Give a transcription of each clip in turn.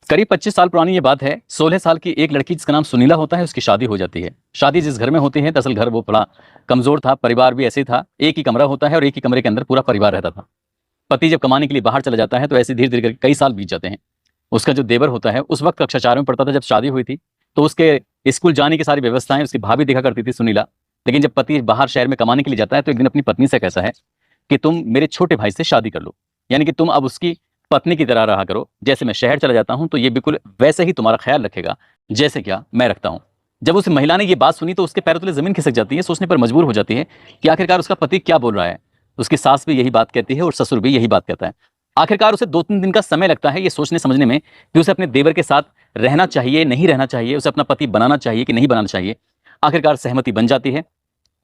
करीब 25 साल पुरानी ये बात है। 16 साल की एक लड़की जिसका नाम सुनीला होता है, उसकी शादी हो जाती है। शादी जिस घर में होती है, दरअसल घर वो बड़ा कमजोर था, परिवार भी ऐसे ही था। एक ही कमरा होता है और एक ही कमरे के अंदर पूरा परिवार रहता था। पति जब कमाने के लिए बाहर चला जाता है तो ऐसे धीरे धीरे करके कई साल बीत जाते हैं। उसका जो देवर होता है उस वक्त कक्षा 4 में पढ़ता था जब शादी हुई थी। तो उसके स्कूल जाने की सारी व्यवस्थाएं उसकी भाभी देखा करती थी, सुनीला। लेकिन जब पति बाहर शहर में कमाने के लिए जाता है तो एक दिन अपनी पत्नी से कहता है कि तुम मेरे छोटे भाई से शादी कर लो, यानी कि तुम अब उसकी पत्नी की तरह रहा करो। जैसे मैं शहर चला जाता हूं तो ये बिल्कुल वैसे ही तुम्हारा ख्याल रखेगा जैसे क्या मैं रखता हूं। जब उस महिला ने ये बात सुनी तो उसके पैरों तले जमीन खिसक जाती है, सोचने पर मजबूर हो जाती है कि आखिरकार उसका पति क्या बोल रहा है। उसकी सास भी यही बात कहती है और ससुर भी यही बात कहता है। आखिरकार उसे 2-3 दिन का समय लगता है ये सोचने समझने में कि उसे अपने देवर के साथ रहना चाहिए, नहीं रहना चाहिए, उसे अपना पति बनाना चाहिए कि नहीं बनाना चाहिए। आखिरकार सहमति बन जाती है।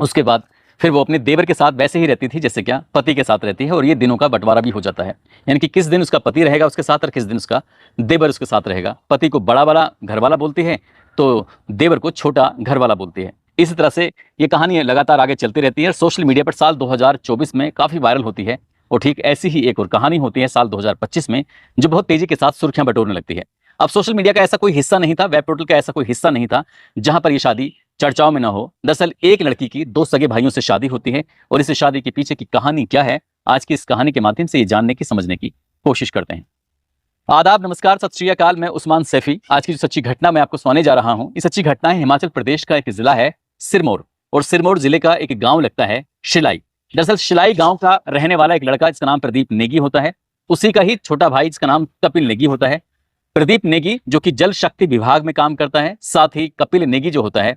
उसके बाद फिर वो अपने देवर के साथ वैसे ही रहती थी जैसे क्या पति के साथ रहती है, और ये दिनों का बंटवारा भी हो जाता है। यानी कि किस दिन उसका पति रहेगा उसके साथ और किस दिन उसका देवर उसके साथ रहेगा। पति को बड़ा वाला घर वाला बोलती है तो देवर को छोटा घर वाला बोलती है। इसी तरह से ये कहानी लगातार आगे चलती रहती है। सोशल मीडिया पर साल 2024 में काफी वायरल होती है। और ठीक ऐसी ही एक और कहानी होती है साल 2025 में, जो बहुत तेजी के साथ सुर्खियां बटोरने लगती है। अब सोशल मीडिया का ऐसा कोई हिस्सा नहीं था, वेब पोर्टल का ऐसा कोई हिस्सा नहीं था जहां पर यह शादी चर्चाओं में ना हो। दरअसल एक लड़की की 2 सगे भाइयों से शादी होती है, और इस शादी के पीछे की कहानी क्या है, आज की इस कहानी के माध्यम से ये जानने की समझने की कोशिश करते हैं। आदाब, नमस्कार, सत श्री अकाल। मैं उस्मान सैफी। आज की जो सच्ची घटना मैं आपको सुनाने जा रहा हूं, ये सच्ची घटना है हिमाचल प्रदेश का एक जिला है सिरमौर, और सिरमौर जिले का एक गांव लगता है शिलाई। दरअसल शिलाई गांव का रहने वाला एक लड़का जिसका नाम प्रदीप नेगी होता है, उसी का ही छोटा भाई जिसका नाम कपिल नेगी होता है। प्रदीप नेगी जो कि जल शक्ति विभाग में काम करता है, साथ ही कपिल नेगी जो होता है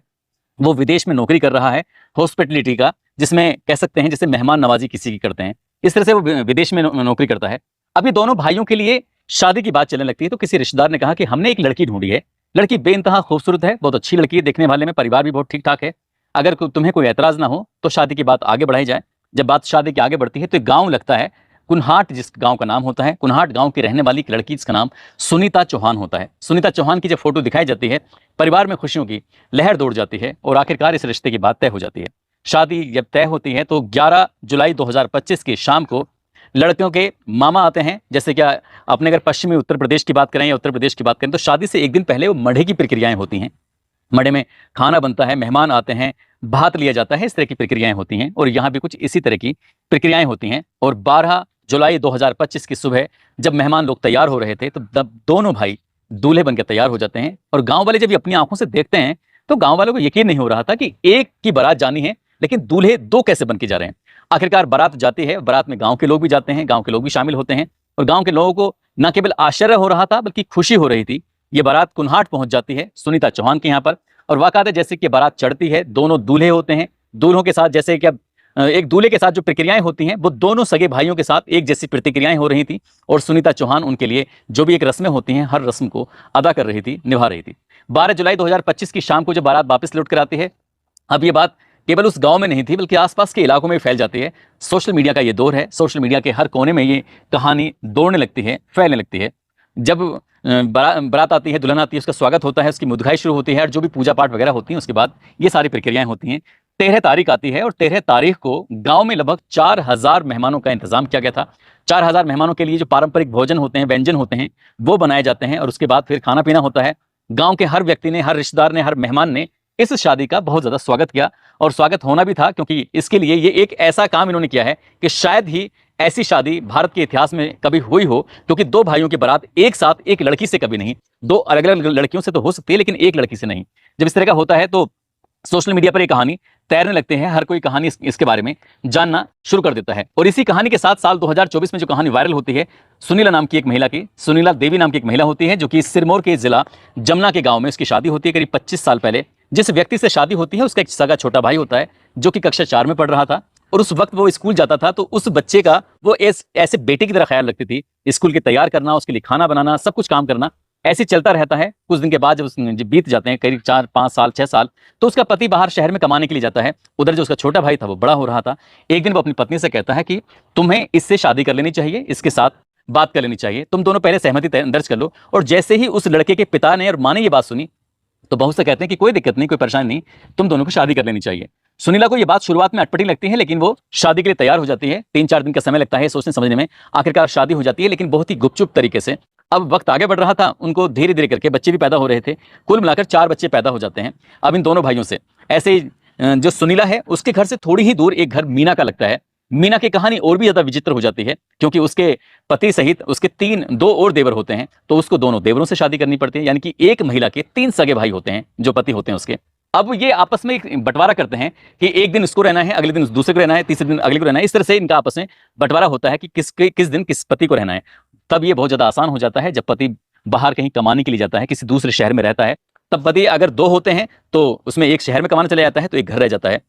वो विदेश में नौकरी कर रहा है हॉस्पिटलिटी का, जिसमें कह सकते हैं जैसे मेहमान नवाजी किसी की करते हैं, इस तरह से वो विदेश में नौकरी करता है। अभी दोनों भाइयों के लिए शादी की बात चलने लगती है तो किसी रिश्तेदार ने कहा कि हमने एक लड़की ढूंढी है। लड़की बेइंतहा खूबसूरत है, बहुत अच्छी लड़की है, देखने वाले में परिवार भी बहुत ठीक ठाक है। अगर तुम्हें कोई एतराज ना हो तो शादी की बात आगे बढ़ाई जाए। जब बात शादी की आगे बढ़ती है तो एक गांव लगता है कुन्हाट, जिस गांव का नाम होता है कुन्हाट। गांव की रहने वाली एक लड़की जिसका नाम सुनीता चौहान होता है। सुनीता चौहान की जब फोटो दिखाई जाती है, परिवार में खुशियों की लहर दौड़ जाती है और आखिरकार इस रिश्ते की बात तय हो जाती है। शादी जब तय होती है तो 11 जुलाई 2025 की शाम को लड़कियों के मामा आते हैं। जैसे क्या अपने अगर पश्चिमी उत्तर प्रदेश की बात करें या उत्तर प्रदेश की बात करें तो शादी से एक दिन पहले वो मढ़े की प्रक्रियाएं होती हैं। मड़े में खाना बनता है, मेहमान आते हैं, भात लिया जाता है, इस तरह की प्रक्रियाएं होती हैं। और यहाँ भी कुछ इसी तरह की प्रक्रियाएं होती हैं। और 12 जुलाई 2025 की सुबह जब मेहमान लोग तैयार हो रहे थे तो दोनों भाई दूल्हे बनकर तैयार हो जाते हैं। और गांव वाले जब ये अपनी आंखों से देखते हैं तो गांव वालों को यकीन नहीं हो रहा था कि एक की बारात जानी है लेकिन दूल्हे 2 कैसे बन के जा रहे हैं। आखिरकार बारात जाती है, बारात में गांव के लोग भी जाते हैं, गांव के लोग भी शामिल होते हैं। और गांव के लोगों को न केवल आश्चर्य हो रहा था बल्कि खुशी हो रही थी। ये बारात कुन्हाट पहुंच जाती है सुनीता चौहान के यहाँ पर, और वाकई जैसे कि बारात चढ़ती है, दोनों दूल्हे होते हैं। दूल्हों के साथ जैसे कि अब एक दूल्हे के साथ जो प्रक्रियाएं होती हैं वो दोनों सगे भाइयों के साथ एक जैसी प्रतिक्रियाएं हो रही थी। और सुनीता चौहान उनके लिए जो भी एक रस्में होती हैं हर रस्म को अदा कर रही थी, निभा रही थी। 12 जुलाई 2025 की शाम को जब बारात वापस लौट कर आती है, अब ये बात केवल उस गांव में नहीं थी बल्कि आसपास के इलाकों में फैल जाती है। सोशल मीडिया का ये दौर है, सोशल मीडिया के हर कोने में ये कहानी दौड़ने लगती है, फैलने लगती है। जब बारात आती है, दुल्हन आती है, उसका स्वागत होता है, उसकी मुदगाई शुरू होती है और जो भी पूजा पाठ वगैरह होती हैं उसके बाद ये सारी प्रक्रियाएं होती हैं। 13 तारीख आती है और 13 तारीख को गांव में लगभग 4000 मेहमानों का इंतजाम किया गया था। 4000 मेहमानों के लिए जो पारंपरिक भोजन होते हैं, व्यंजन होते हैं, वो बनाए जाते हैं। और उसके बाद फिर खाना पीना होता है। गांव के हर व्यक्ति ने, हर रिश्तेदार ने, हर मेहमान ने इस शादी का बहुत ज्यादा स्वागत किया। और स्वागत होना भी था क्योंकि इसके लिए ये एक ऐसा काम इन्होंने किया है कि शायद ही ऐसी शादी भारत के इतिहास में कभी हुई हो, क्योंकि 2 भाइयों की बारात एक साथ एक लड़की से कभी नहीं, 2 अलग अलग लड़कियों से तो हो सकती है लेकिन एक लड़की से नहीं। जब इस तरह का होता है तो सोशल मीडिया पर एक कहानी तैरने लगते हैं, हर कोई कहानी इसके बारे में जानना शुरू कर देता है। और इसी कहानी के साथ साल 2024 में जो कहानी वायरल होती है सुनीला नाम की एक महिला की, सुनीला देवी नाम की एक महिला होती है जो कि सिरमौर के जिला जमुना के गांव में उसकी शादी होती है। करीब 25 साल पहले जिस व्यक्ति से शादी होती है उसका एक सगा छोटा भाई होता है जो कि कक्षा 4 में पढ़ रहा था। और उस वक्त वो स्कूल जाता था तो उस बच्चे का वो ऐसे बेटे की तरह ख्याल रखती थी। स्कूल के तैयार करना, उसके लिए खाना बनाना, सब कुछ काम करना ऐसे चलता रहता है। कुछ दिन के बाद जब बीत जाते हैं करीब 4-5 साल 6 साल, तो उसका पति बाहर शहर में कमाने के लिए जाता है। उधर जो उसका छोटा भाई था वो बड़ा हो रहा था। एक दिन वो अपनी पत्नी से कहता है कि तुम्हें इससे शादी कर लेनी चाहिए, इसके साथ बात कर लेनी चाहिए, तुम दोनों पहले सहमति दर्ज कर लो। और जैसे ही उस लड़के के पिता ने और माँ ने ये बात सुनी तो बहू से कहते हैं कि कोई दिक्कत नहीं, कोई परेशानी नहीं, तुम दोनों को शादी कर लेनी चाहिए। सुनीला को ये बात शुरुआत में अटपटी लगती है लेकिन वो शादी के लिए तैयार हो जाती है। 3-4 दिन का समय लगता है सोचने समझने में। आखिरकार शादी हो जाती है लेकिन बहुत ही गुपचुप तरीके से। अब वक्त आगे बढ़ रहा था, उनको धीरे धीरे करके बच्चे भी पैदा हो रहे थे। कुल मिलाकर 4 बच्चे पैदा हो जाते हैं। अब इन दोनों भाइयों से ऐसे ही जो सुनीला है उसके घर से थोड़ी ही दूर एक घर मीना का लगता है। मीना की कहानी और भी ज्यादा विचित्र हो जाती है, क्योंकि उसके पति सहित उसके 2 और देवर होते हैं, तो उसको दोनों देवरों से शादी करनी पड़ती है। यानी कि एक महिला के 3 सगे भाई होते हैं जो पति होते हैं उसके। अब ये आपस में एक बंटवारा करते हैं कि एक दिन इसको रहना है, अगले दिन दूसरे को रहना है, तीसरे दिन अगले को रहना है। इस तरह से इनका आपस में बंटवारा होता है कि किस दिन किस पति को रहना है। तब ये बहुत ज्यादा आसान हो जाता है जब पति बाहर कहीं कमाने के लिए जाता है, किसी दूसरे शहर में रहता है। तब पति अगर 2 होते हैं तो उसमें एक शहर में कमाने चले जाता है, तो एक घर रह जाता है।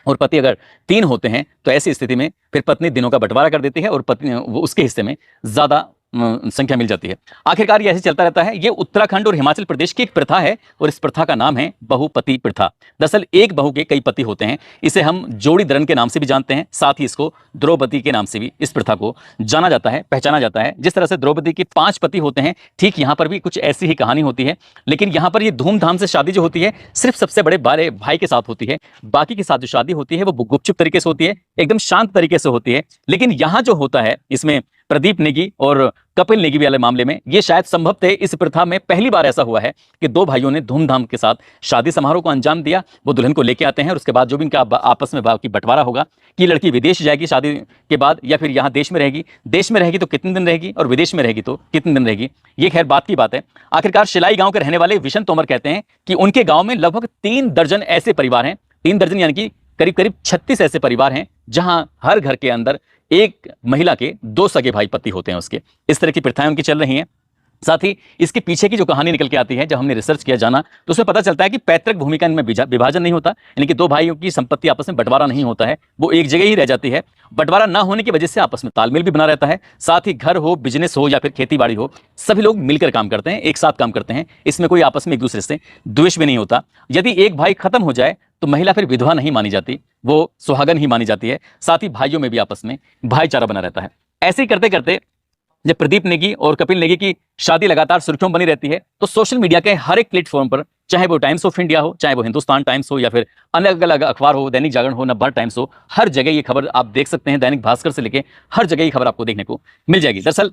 और पति अगर 3 होते हैं तो ऐसी स्थिति में फिर पत्नी दिनों का बंटवारा कर देती है और पत्नी वो उसके हिस्से में ज्यादा संख्या मिल जाती है। आखिरकार ये ऐसे चलता रहता है। ये उत्तराखंड और हिमाचल प्रदेश की एक प्रथा है और इस प्रथा का नाम है बहुपति प्रथा। दरअसल एक बहू के कई पति होते हैं। इसे हम जोड़ी धरण के नाम से भी जानते हैं, साथ ही इसको द्रौपदी के नाम से भी इस प्रथा को जाना जाता है, पहचाना जाता है। जिस तरह से द्रौपदी के 5 पति होते हैं, ठीक यहाँ पर भी कुछ ऐसी ही कहानी होती है। लेकिन यहाँ पर ये धूमधाम से शादी जो होती है सिर्फ सबसे बड़े बड़े भाई के साथ होती है। बाकी के साथ जो शादी होती है वो गुपचुप तरीके से होती है, एकदम शांत तरीके से होती है। लेकिन यहाँ जो होता है इसमें प्रदीप नेगी और कपिल नेगी वाले मामले में ये शायद संभवतः इस प्रथा में पहली बार ऐसा हुआ है कि 2 भाइयों ने धूमधाम के साथ शादी समारोह को अंजाम दिया। वो दुल्हन को लेके आते हैं और उसके बाद जो भी इनका आपस में बाकी बंटवारा होगा कि लड़की विदेश जाएगी शादी के बाद या फिर यहाँ देश में रहेगी तो कितने दिन रहेगी और विदेश में रहेगी तो कितने दिन रहेगी, ये खैर बात की बात है। आखिरकार शिलाई गांव के रहने वाले विशन तोमर कहते हैं कि उनके गांव में लगभग 3 दर्जन ऐसे परिवार हैं। 3 दर्जन यानी कि करीब करीब 36 ऐसे परिवार हैं जहां हर घर के अंदर एक महिला के 2 सगे भाई पति होते हैं उसके। इस तरह की प्रथाएं उनकी चल रही हैं। साथ ही इसके पीछे की जो कहानी निकल के आती है, जब हमने रिसर्च किया जाना तो उसमें पता चलता है कि पैतृक भूमि का इनमें विभाजन नहीं होता, यानी कि 2 भाइयों की संपत्ति आपस में बंटवारा नहीं होता है, वो एक जगह ही रह जाती है। बंटवारा ना होने की वजह से आपस में तालमेल भी बना रहता है। साथ ही घर हो, बिजनेस हो या फिर खेती बाड़ी हो, सभी लोग मिलकर काम करते हैं, एक साथ काम करते हैं। इसमें कोई आपस में एक दूसरे से द्वेष भी नहीं होता। यदि एक भाई खत्म हो जाए तो महिला फिर विधवा नहीं मानी जाती, वो सुहागन ही मानी जाती है। साथ ही भाइयों में भी आपस में भाईचारा बना रहता है। ऐसे ही करते करते जब प्रदीप नेगी और कपिल नेगी की शादी लगातार सुर्खियों बनी रहती है, तो सोशल मीडिया के हर एक प्लेटफॉर्म पर, चाहे वो टाइम्स ऑफ इंडिया हो, चाहे वो हिंदुस्तान टाइम्स हो या फिर अलग अलग अखबार हो, दैनिक जागरण हो, नवभारत टाइम्स हो, हर जगह ये खबर आप देख सकते हैं। दैनिक भास्कर से लेके हर जगह ये खबर आपको देखने को मिल जाएगी। दरअसल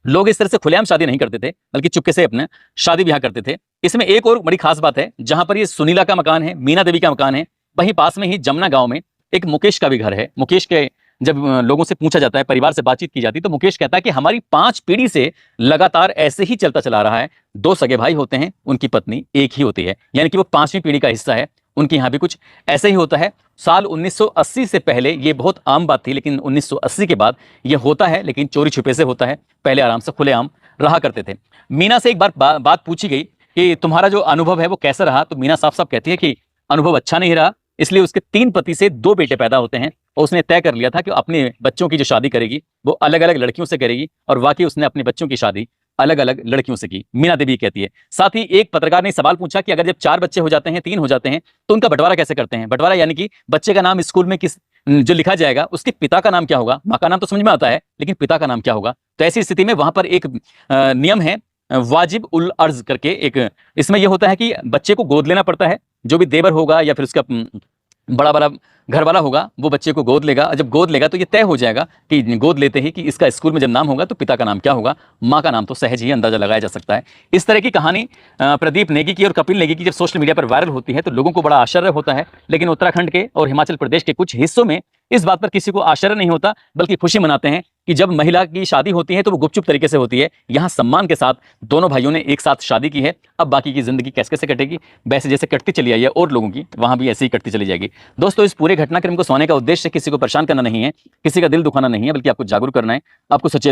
लोग इस तरह से खुलेआम शादी नहीं करते थे, बल्कि चुपके से अपने शादी ब्याह करते थे। इसमें एक और बड़ी खास बात है, जहां पर ये सुनीला का मकान है, मीना देवी का मकान है, वहीं पास में ही जमुना गांव में एक मुकेश का भी घर है। मुकेश के जब लोगों से पूछा जाता है, परिवार से बातचीत की जाती है, तो मुकेश कहता है कि हमारी 5 पीढ़ी से लगातार ऐसे ही चलता चला रहा है। 2 सगे भाई होते हैं, उनकी पत्नी एक ही होती है, यानी कि वो 5वीं पीढ़ी का हिस्सा है। उनके यहाँ भी कुछ ऐसे ही होता है। साल 1980 से पहले ये बहुत आम बात थी, लेकिन 1980 के बाद ये होता है, लेकिन चोरी छुपे से होता है। पहले आराम से खुलेआम रहा करते थे। मीना से एक बार बात पूछी गई कि तुम्हारा जो अनुभव है वो कैसा रहा, तो मीना साफ साफ कहती है कि अनुभव अच्छा नहीं रहा, इसलिए उसके 3 पति से 2 बेटे पैदा होते हैं और उसने तय कर लिया था कि अपने बच्चों की जो शादी करेगी वो अलग अलग लड़कियों से करेगी, और वाकई उसने अपने बच्चों की शादी अलग अलग लड़कियों से की, मीना देवी कहती है। साथ ही एक पत्रकार ने सवाल पूछा कि अगर जब 4 बच्चे हो जाते हैं, 3 हो जाते हैं, तो उनका बंटवारा कैसे करते हैं। बंटवारा यानी कि बच्चे का नाम स्कूल में किस जो लिखा जाएगा उसके पिता का नाम क्या होगा। माँ का नाम तो समझ में आता है, लेकिन पिता का नाम क्या होगा। तो ऐसी स्थिति में वहां पर एक नियम है, वाजिब उल अर्ज करके एक। इसमें यह होता है कि बच्चे को गोद लेना पड़ता है। जो भी देवर होगा या फिर उसका बड़ा बड़ा घर वाला होगा वो बच्चे को गोद लेगा। जब गोद लेगा तो ये तय हो जाएगा कि गोद लेते ही कि इसका स्कूल में जब नाम होगा तो पिता का नाम क्या होगा, माँ का नाम तो सहज ही अंदाजा लगाया जा सकता है। इस तरह की कहानी प्रदीप नेगी की और कपिल नेगी की जब सोशल मीडिया पर वायरल होती है तो लोगों को बड़ा आश्चर्य होता है। लेकिन उत्तराखंड के और हिमाचल प्रदेश के कुछ हिस्सों में इस बात पर किसी को आश्चर्य नहीं होता, बल्कि खुशी मनाते हैं कि जब महिला की शादी होती है तो वो गुपचुप तरीके से होती है। यहाँ सम्मान के साथ दोनों भाइयों ने एक साथ शादी की है। अब बाकी की जिंदगी कैसे कैसे कटेगी, वैसे जैसे कटती चली आई है और लोगों की, वहां भी ऐसे ही कटती चली जाएगी। दोस्तों, इस पूरे घटनाक्रम को सुनाने का उद्देश्य किसी को परेशान करना नहीं है, किसी का दिल दुखाना नहीं है, बल्कि आपको जागरूक करना है, आपको सचेत